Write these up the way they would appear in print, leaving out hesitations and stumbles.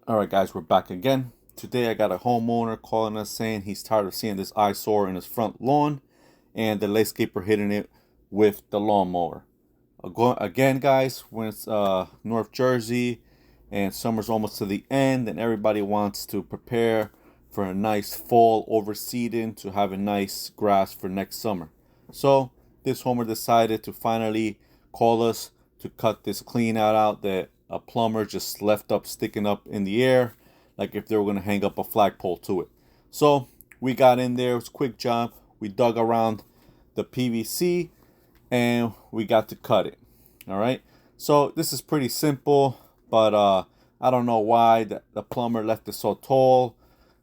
Alright guys, we're back again. Today I got a homeowner calling us saying he's tired of seeing this eyesore in his front lawn and the landscaper hitting it with the lawnmower. Again guys, when it's North Jersey and summer's almost to the end and everybody wants to prepare for a nice fall overseeding to have a nice grass for next summer. So this homer decided to finally call us to cut this clean out that a plumber just left up sticking up in the air like if they were going to hang up a flagpole to it. So we got in there. It was a quick job. We dug around the PVC and we got to cut it. All right, so this is pretty simple, but I don't know why the plumber left it so tall.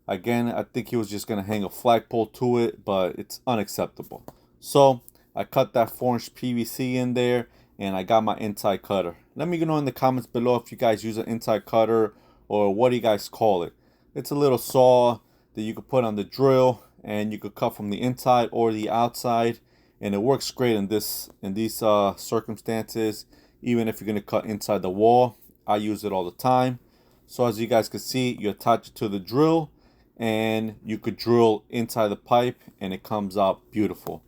Again, I think he was just going to hang a flagpole to it, but it's unacceptable. So I cut that 4-inch PVC in there and I got my inside cutter. Let me know in the comments below if you guys use an inside cutter or what do you guys call it. It's a little saw that you could put on the drill and you could cut from the inside or the outside, and it works great in these circumstances. Even if you're going to cut inside the wall, I use it all the time. So as you guys can see, you attach it to the drill and you could drill inside the pipe and it comes out beautiful.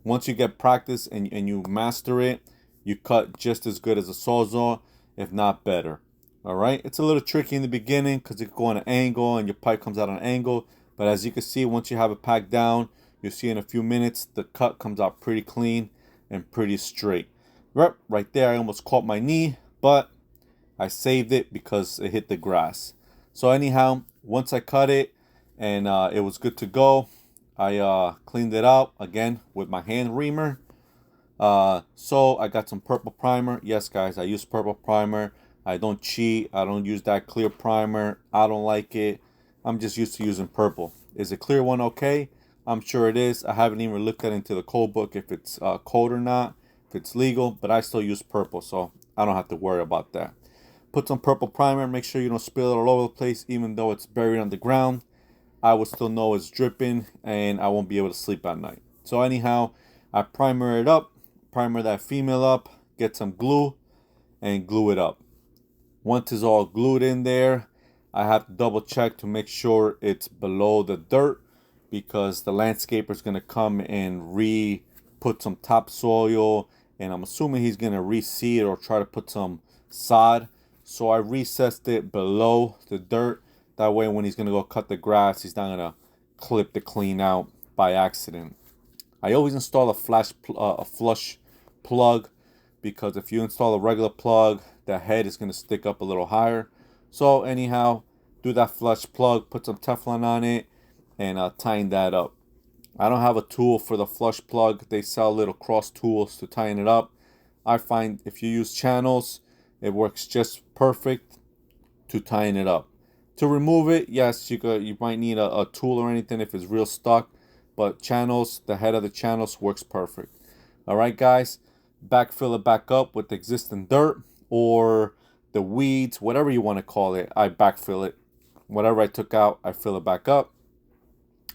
Once you get practice and you master it, you cut just as good as a sawzall, if not better. All right, it's a little tricky in the beginning because it could go on an angle and your pipe comes out on an angle. But as you can see, once you have it packed down, you'll see in a few minutes the cut comes out pretty clean and pretty straight. Right there, I almost caught my knee, but I saved it because it hit the grass. So anyhow, once I cut it and it was good to go, I cleaned it out again with my hand reamer. So I got some purple primer. Yes guys, I use purple primer. I don't cheat. I don't use that clear primer. I don't like it. I'm just used to using purple. Is a clear one okay? I'm sure it is. I haven't even looked at into the code book if it's code or not, if it's legal, but I still use purple, so I don't have to worry about that. Put some purple primer. Make sure you don't spill it all over the place, even though it's buried on the ground. I would still know it's dripping and I won't be able to sleep at night. So anyhow, I primer it up, primer that female up, get some glue and glue it up. Once it's all glued in there, I have to double check to make sure it's below the dirt because the landscaper is going to come and put some topsoil, and I'm assuming he's going to reseed or try to put some sod. So I recessed it below the dirt. That way when he's going to go cut the grass, he's not going to clip the clean out by accident. I always install a flush plug because if you install a regular plug, the head is going to stick up a little higher. So anyhow, do that flush plug, put some Teflon on it, and tighten that up. I don't have a tool for the flush plug. They sell little cross tools to tighten it up. I find if you use channels, it works just perfect to tighten it up. To remove it, yes, you might need a tool or anything if it's real stuck, but channels, the head of the channels works perfect. All right, guys, backfill it back up with existing dirt or the weeds, whatever you want to call it. I backfill it. Whatever I took out, I fill it back up,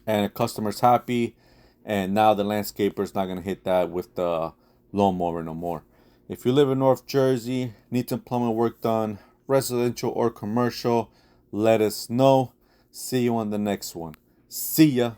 and the customer's happy. And now the landscaper's not gonna hit that with the lawnmower no more. If you live in North Jersey, need some plumbing work done, residential or commercial, let us know. See you on the next one. See ya.